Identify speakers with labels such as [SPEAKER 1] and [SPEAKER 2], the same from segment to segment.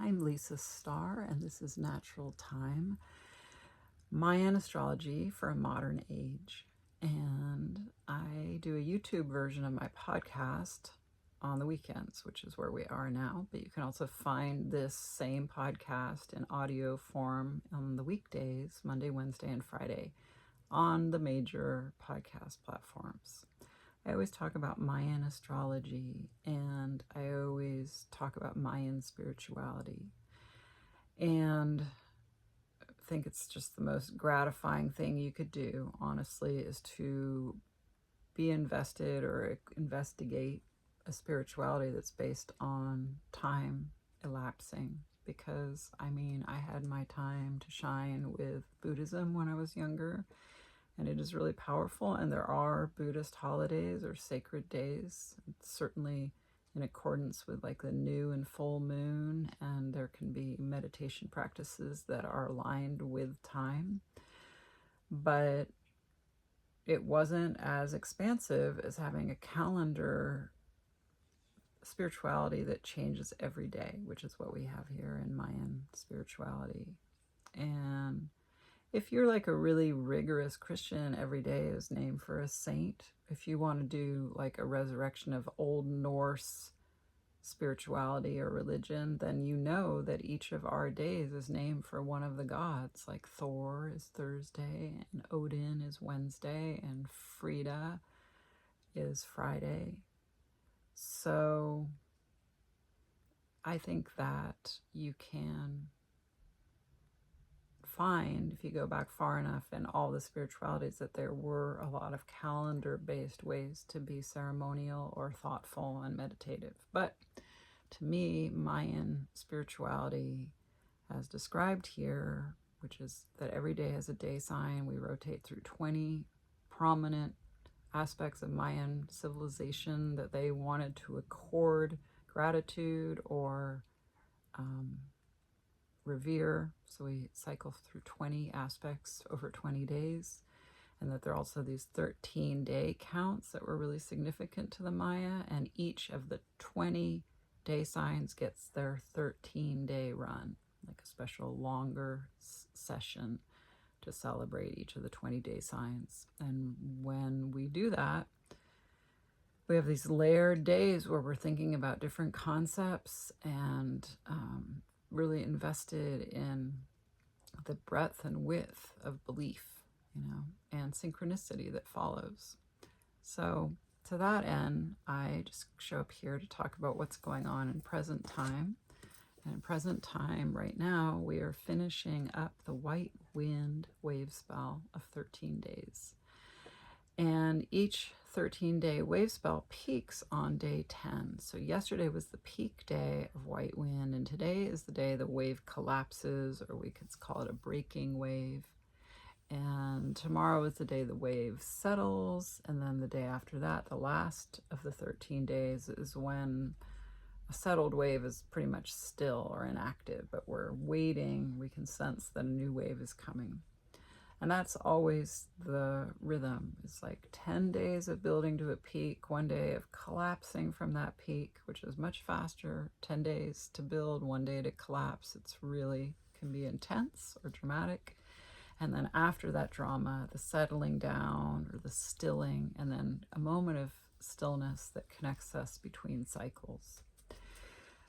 [SPEAKER 1] I'm Lisa Starr, and this is Natural Time, Mayan astrology for a modern age. And I do a YouTube version of my podcast on the weekends, which is where we are now. But you can also find this same podcast in audio form on the weekdays, Monday, Wednesday, and Friday, on the major podcast platforms. I always talk about Mayan astrology, and I always talk about Mayan spirituality. And I think it's just the most gratifying thing you could do, honestly, is to be invested or investigate a spirituality that's based on time elapsing. Because, I mean, I had my time to shine with Buddhism when I was younger, and it is really powerful. And there are Buddhist holidays or sacred days. It's certainly in accordance with like the new and full moon, and there can be meditation practices that are aligned with time. But it wasn't as expansive as having a calendar spirituality that changes every day, which is what we have here in Mayan spirituality. And if you're like a really rigorous Christian, every day is named for a saint. If you want to do like a resurrection of Old Norse spirituality or religion, then you know that each of our days is named for one of the gods. Like Thor is Thursday, and Odin is Wednesday, and Frida is Friday. So I think that you can find, if you go back far enough in all the spiritualities, that there were a lot of calendar-based ways to be ceremonial or thoughtful and meditative. But to me, Mayan spirituality, as described here, which is that every day has a day sign. We rotate through 20 prominent aspects of Mayan civilization that they wanted to accord gratitude or revere. So we cycle through 20 aspects over 20 days. And that there are also these 13-day counts that were really significant to the Maya. And each of the 20 day signs gets their 13-day run, like a special longer session to celebrate each of the 20-day signs. And when we do that, we have these layered days where we're thinking about different concepts and really invested in the breadth and width of belief, and synchronicity that follows. So to that end, I just show up here to talk about what's going on in present time. And in present time, right now, we are finishing up the white wind wave spell of 13 days. And each 13-day wave spell peaks on day 10. So yesterday was the peak day of white wind, and today is the day the wave collapses, or we could call it a breaking wave. And tomorrow is the day the wave settles, and then the day after that, the last of the 13 days, is when a settled wave is pretty much still or inactive, but we're waiting. We can sense that a new wave is coming. And that's always the rhythm. It's like 10 days of building to a peak, 1 day of collapsing from that peak, which is much faster. 10 days to build, 1 day to collapse. It's really can be intense or dramatic. And then after that drama, the settling down or the stilling, and then a moment of stillness that connects us between cycles.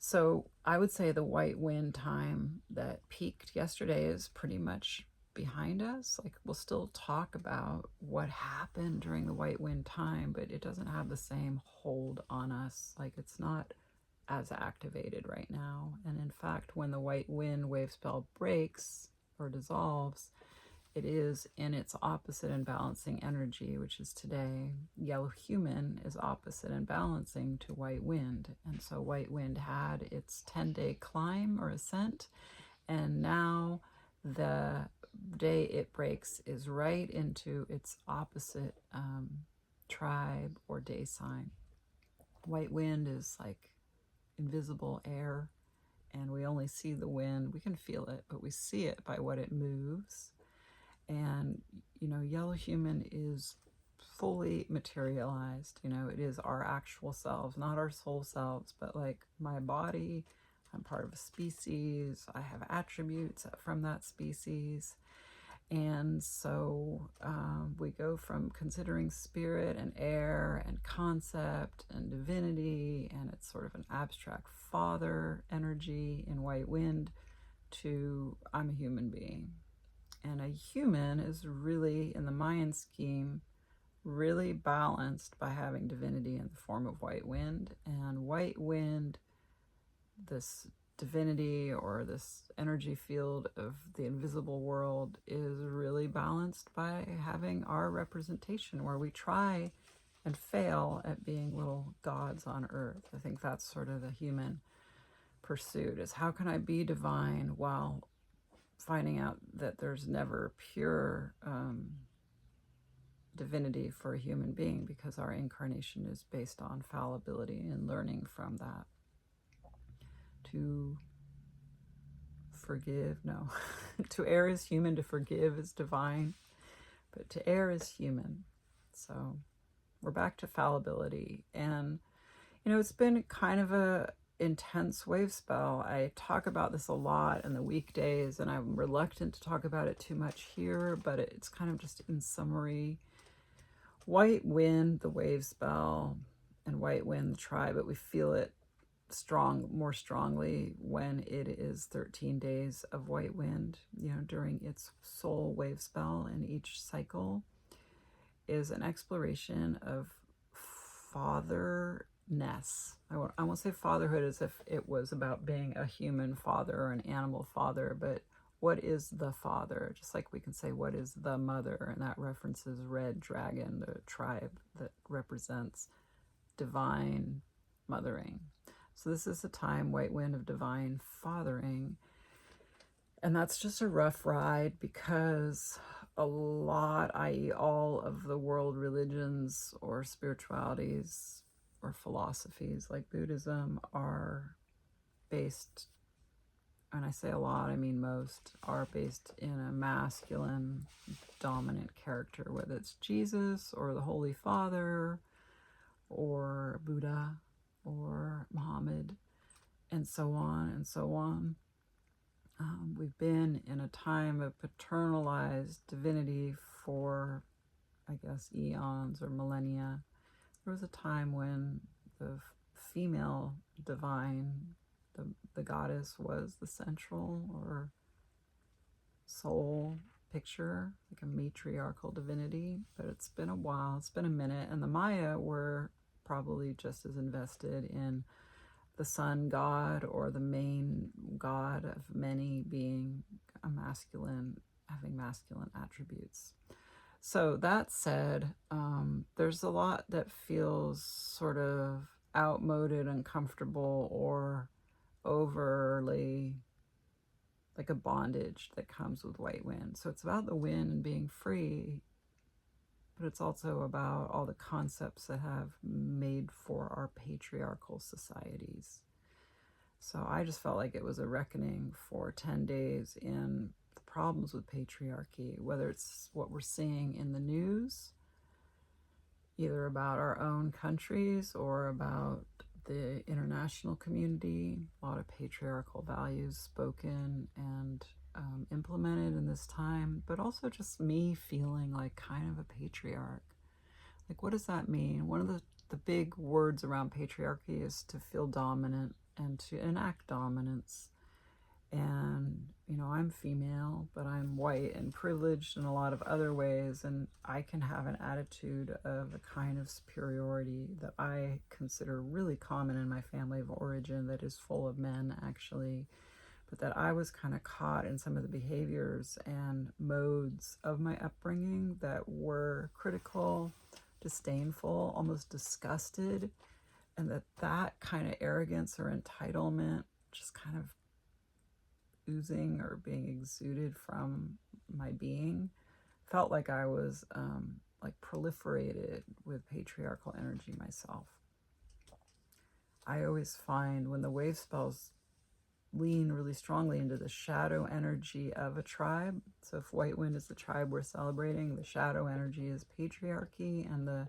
[SPEAKER 1] So I would say the white wind time that peaked yesterday is pretty much behind us. Like, we'll still talk about what happened during the white wind time, but it doesn't have the same hold on us. Like, it's not as activated right now. And in fact, when the white wind wave spell breaks or dissolves, it is in its opposite and balancing energy, which is today. Yellow human is opposite and balancing to white wind. And so white wind had its 10-day climb or ascent, and now the day it breaks is right into its opposite tribe or day sign. White wind is like invisible air, and we only see the wind. We can feel it, but we see it by what it moves. And, yellow human is fully materialized. It is our actual selves, not our soul selves, but like my body. I'm part of a species. I have attributes from that species. And so we go from considering spirit and air and concept and divinity, and it's sort of an abstract father energy in white wind, to I'm a human being. And a human is really, in the Mayan scheme, really balanced by having divinity in the form of white wind. And white wind, this divinity or this energy field of the invisible world, is really balanced by having our representation, where we try and fail at being little gods on earth. I think that's sort of the human pursuit, is how can I be divine while finding out that there's never pure divinity for a human being, because our incarnation is based on fallibility and learning from that. To forgive, no. To err is human, to forgive is divine, but to err is human. So we're back to fallibility. And, it's been kind of a intense wave spell. I talk about this a lot in the weekdays, and I'm reluctant to talk about it too much here, but it's kind of just in summary. White wind, the wave spell, and white wind, the tribe, but we feel it more strongly when it is 13 days of white wind, during its soul wave spell. And each cycle is an exploration of fatherness. I won't say fatherhood as if it was about being a human father or an animal father, but what is the father? Just like we can say, what is the mother? And that references Red Dragon, the tribe that represents divine mothering. So this is a time, white wind, of divine fathering. And that's just a rough ride, because a lot, i.e. all of the world religions or spiritualities or philosophies like Buddhism are based, and I say a lot, I mean most, are based in a masculine dominant character, whether it's Jesus or the Holy Father or Buddha or Muhammad, and so on and so on. We've been in a time of paternalized divinity for, I guess, eons or millennia. There was a time when the female divine, the goddess, was the central or soul picture, like a matriarchal divinity. But it's been a while, it's been a minute, and the Maya were probably just as invested in the sun god, or the main god of many, being a masculine, having masculine attributes. So that said, there's a lot that feels sort of outmoded, uncomfortable, or overly like a bondage that comes with white wind. So it's about the wind and being free, but it's also about all the concepts that have made for our patriarchal societies. So I just felt like it was a reckoning for 10 days in the problems with patriarchy, whether it's what we're seeing in the news, either about our own countries or about the international community. A lot of patriarchal values spoken and implemented in this time, but also just me feeling like kind of a patriarch. Like, what does that mean? One of the big words around patriarchy is to feel dominant and to enact dominance. And, I'm female, but I'm white and privileged in a lot of other ways, and I can have an attitude of a kind of superiority that I consider really common in my family of origin, that is full of men, actually, but that I was kind of caught in some of the behaviors and modes of my upbringing that were critical, disdainful, almost disgusted, and that kind of arrogance or entitlement just kind of oozing or being exuded from my being felt like I was proliferated with patriarchal energy myself. I always find when the wave spells lean really strongly into the shadow energy of a tribe. So if white wind is the tribe we're celebrating, the shadow energy is patriarchy, and the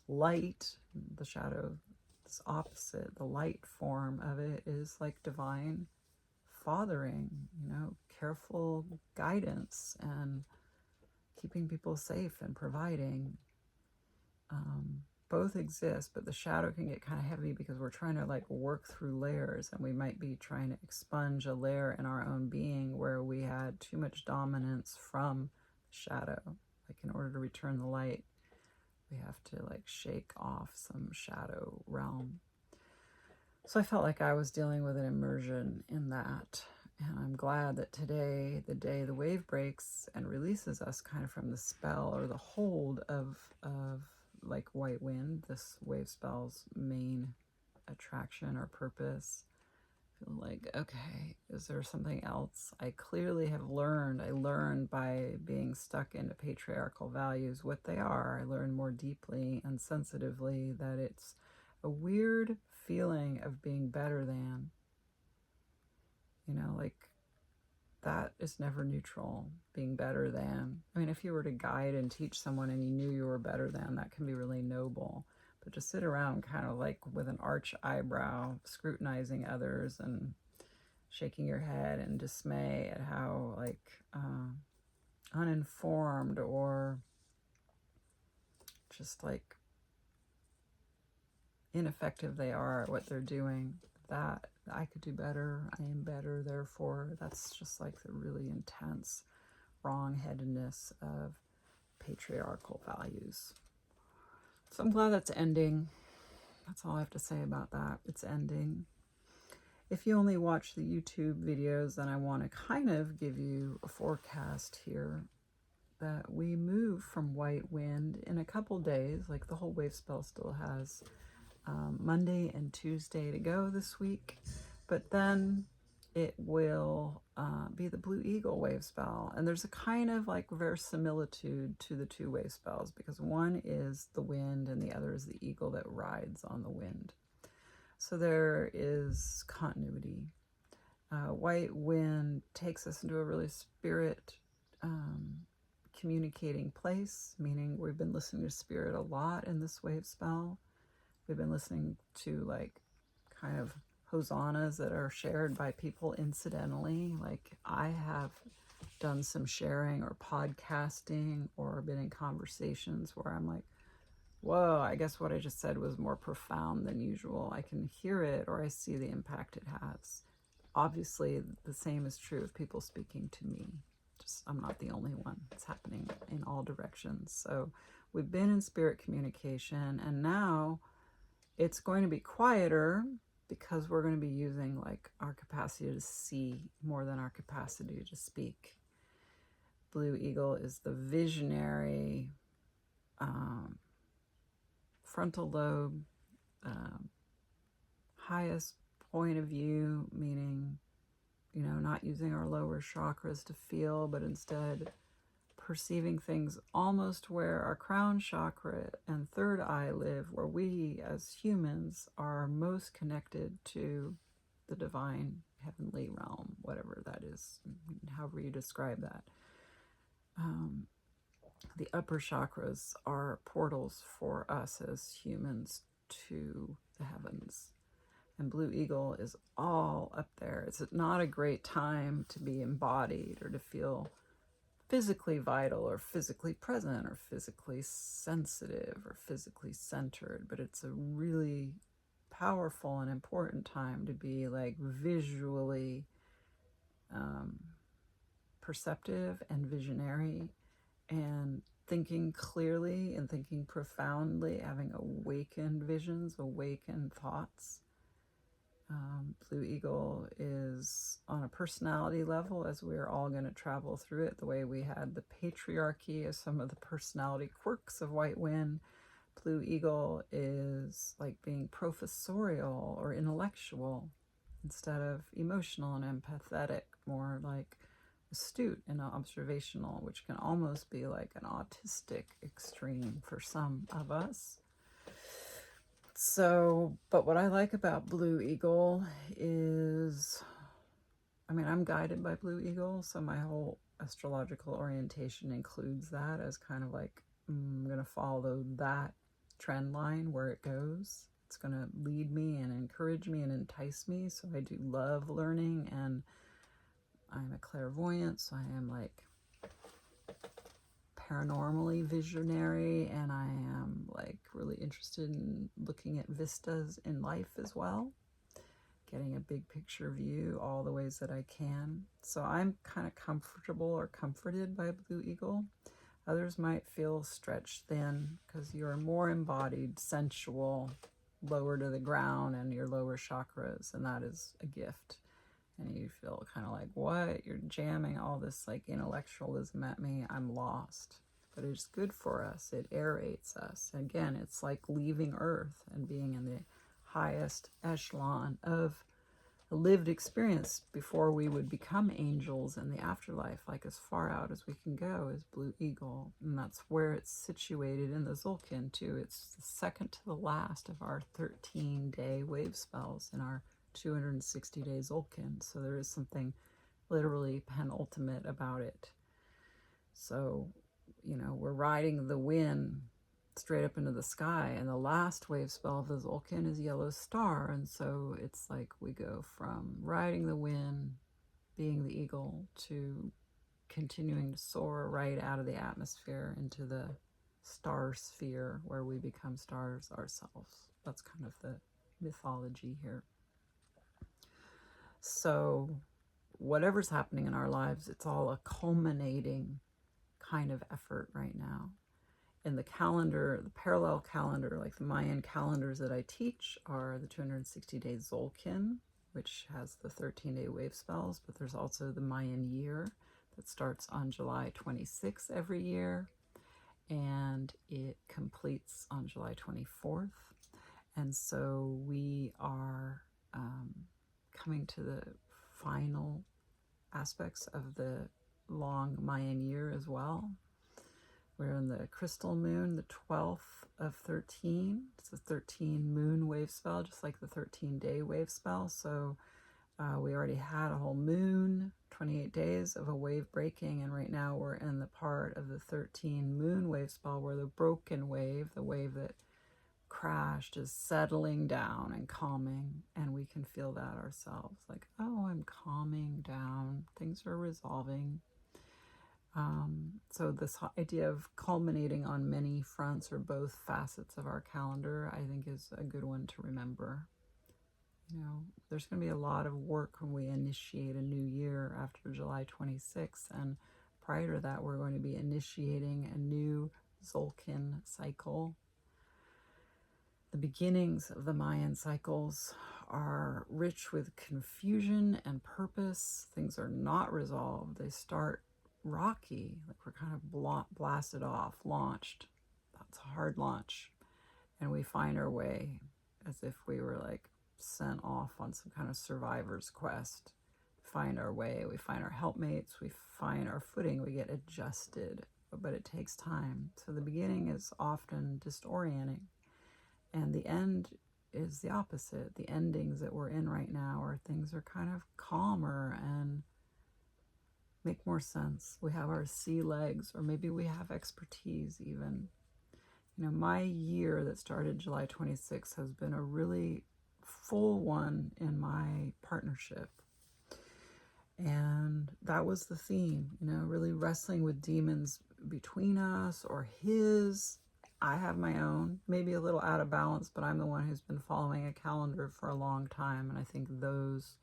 [SPEAKER 1] light, the shadow This opposite, the light form of it, is like divine fathering, you know, careful guidance and keeping people safe and providing. Both exist, but the shadow can get kind of heavy because we're trying to like work through layers, and we might be trying to expunge a layer in our own being where we had too much dominance from the shadow. Like, in order to return the light, we have to like shake off some shadow realm. So I felt like I was dealing with an immersion in that. And I'm glad that today, the day the wave breaks and releases us kind of from the spell or the hold of like white wind, this wave spell's main attraction or purpose. I feel like, okay, is there something else? I clearly have learned. I learned by being stuck into patriarchal values what they are. I learned more deeply and sensitively that it's a weird feeling of being better than. You know, like, that is never neutral, being better than. I mean, if you were to guide and teach someone and you knew you were better than, that can be really noble. But to sit around kind of like with an arch eyebrow, scrutinizing others and shaking your head in dismay at how like uninformed or just like ineffective they are at what they're doing, that I could do better, I am better, therefore, that's just like the really intense wrong-headedness of patriarchal values. So I'm glad that's ending. That's all I have to say about that. It's ending. If you only watch the YouTube videos, then I want to kind of give you a forecast here that we move from white wind in a couple days. Like, the whole wave spell still has Monday and Tuesday to go this week, but then it will be the Blue Eagle wave spell. And there's a kind of like verisimilitude to the two wave spells, because one is the wind and the other is the eagle that rides on the wind. So there is continuity. White wind takes us into a really spirit communicating place, meaning we've been listening to spirit a lot in this wave spell. We've been listening to like kind of hosannas that are shared by people incidentally. Like, I have done some sharing or podcasting or been in conversations where I'm like, whoa, I guess what I just said was more profound than usual. I can hear it, or I see the impact it has. Obviously, the same is true of people speaking to me. Just, I'm not the only one. It's happening in all directions. So we've been in spirit communication, and now it's going to be quieter because we're going to be using like our capacity to see more than our capacity to speak. Blue Eagle is the visionary, frontal lobe, highest point of view, meaning, you know, not using our lower chakras to feel, but instead perceiving things almost where our crown chakra and third eye live, where we as humans are most connected to the divine heavenly realm, whatever that is, however you describe that. The upper chakras are portals for us as humans to the heavens. And Blue Eagle is all up there. It's not a great time to be embodied or to feel physically vital or physically present or physically sensitive or physically centered, but it's a really powerful and important time to be like visually perceptive and visionary and thinking clearly and thinking profoundly, having awakened visions, awakened thoughts. Blue Eagle is on a personality level, as we're all going to travel through it, the way we had the patriarchy as some of the personality quirks of White Wind. Blue Eagle is like being professorial or intellectual instead of emotional and empathetic, more like astute and observational, which can almost be like an autistic extreme for some of us. So, but what I like about Blue Eagle is, I mean, I'm guided by Blue Eagle, so my whole astrological orientation includes that as kind of like, I'm going to follow that trend line where it goes. It's going to lead me and encourage me and entice me. So I do love learning, and I'm a clairvoyant, so I am like paranormally visionary, and I am like really interested in looking at vistas in life as well, getting a big picture view all the ways that I can. So I'm kind of comfortable or comforted by Blue Eagle. Others might feel stretched thin because you're more embodied, sensual, lower to the ground and your lower chakras, and that is a gift. And you feel kind of like, what? You're jamming all this like intellectualism at me. I'm lost. But it's good for us. It aerates us. Again, it's like leaving Earth and being in the highest echelon of a lived experience before we would become angels in the afterlife. Like as far out as we can go is Blue Eagle. And that's where it's situated in the Tzolk'in too. It's the second to the last of our 13-day wave spells in our 260-day Tzolk'in. So there is something literally penultimate about it. So, you know, we're riding the wind straight up into the sky, and the last wave spell of the Tzolk'in is Yellow Star. And so it's like we go from riding the wind, being the eagle, to continuing to soar right out of the atmosphere into the star sphere where we become stars ourselves. That's kind of the mythology here. So whatever's happening in our lives, it's all a culminating kind of effort right now. In the calendar, the parallel calendar, like the Mayan calendars that I teach, are the 260-day Tzolk'in, which has the 13-day wave spells, but there's also the Mayan year that starts on July 26th every year, and it completes on July 24th. And so we are coming to the final aspects of the long Mayan year as well. We're in the crystal moon, the 12th of 13. It's a 13 moon wave spell, just like the 13-day wave spell. So we already had a whole moon, 28 days of a wave breaking, and right now we're in the part of the 13 moon wave spell where the broken wave, the wave that crashed, is settling down and calming, and we can feel that ourselves, like, oh, I'm calming down, things are resolving. So this idea of culminating on many fronts or both facets of our calendar, I think, is a good one to remember. You know, there's going to be a lot of work when we initiate a new year after July 26th, and prior to that, we're going to be initiating a new Tzolk'in cycle. The beginnings of the Mayan cycles are rich with confusion and purpose. Things are not resolved. They start rocky, like we're kind of blasted off, launched. That's a hard launch. And we find our way as if we were like sent off on some kind of survivor's quest. Find our way, we find our helpmates, we find our footing, we get adjusted, but it takes time. So the beginning is often disorienting, and the end is the opposite. The endings that we're in right now are things are kind of calmer and make more sense. We have our sea legs, or maybe we have expertise even. You know, my year that started July 26th has been a really full one in my partnership. And that was the theme, you know, really wrestling with demons between us or his. I have my own, maybe a little out of balance, but I'm the one who's been following a calendar for a long time. And I think those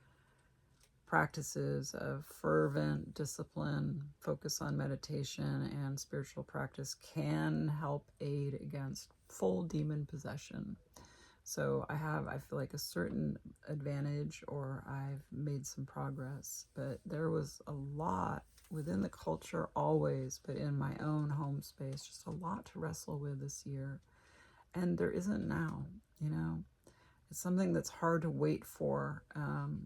[SPEAKER 1] practices of fervent discipline, focus on meditation and spiritual practice can help aid against full demon possession. So I feel like a certain advantage, or I've made some progress, but there was a lot within the culture always, but in my own home space, just a lot to wrestle with this year. And there isn't now, you know. It's something that's hard to wait for.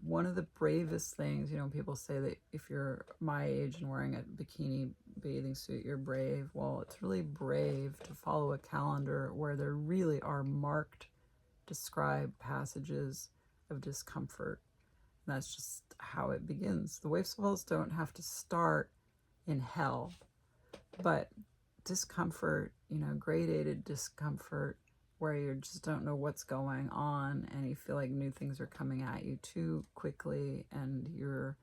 [SPEAKER 1] One of the bravest things, you know, people say that if you're my age and wearing a bikini bathing suit, you're brave. Well, it's really brave to follow a calendar where there really are marked, described passages of discomfort. And that's just how it begins. The wave spells don't have to start in hell, but discomfort, you know, gradated discomfort where you just don't know what's going on and you feel like new things are coming at you too quickly and you're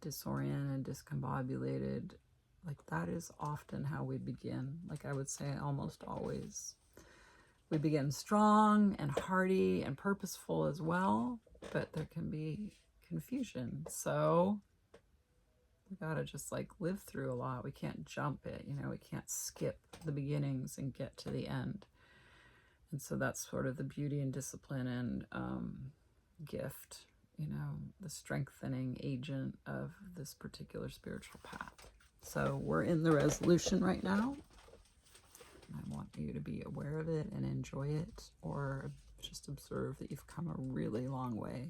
[SPEAKER 1] disoriented, discombobulated, like that is often how we begin. Like I would say almost always. We begin strong and hearty and purposeful as well, but there can be confusion. So we gotta just like live through a lot. We can't jump it, we can't skip the beginnings and get to the end. And so that's sort of the beauty and discipline and gift, the strengthening agent of this particular spiritual path. So we're in the resolution right now. I want you to be aware of it and enjoy it, or just observe that you've come a really long way.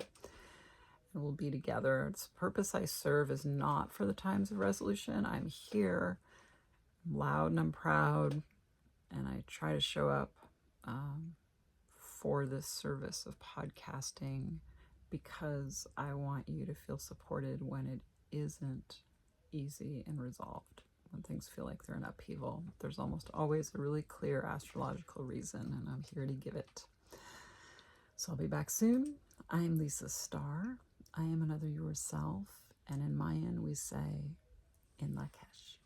[SPEAKER 1] And we'll be together. The purpose I serve is not for the times of resolution. I'm here, I'm loud and I'm proud, and I try to show up for this service of podcasting because I want you to feel supported when it isn't easy and resolved. When things feel like they're in upheaval, there's almost always a really clear astrological reason, and I'm here to give it. So I'll be back soon. I'm Lisa Starr. I am another yourself, and in Mayan we say, in Lakesh.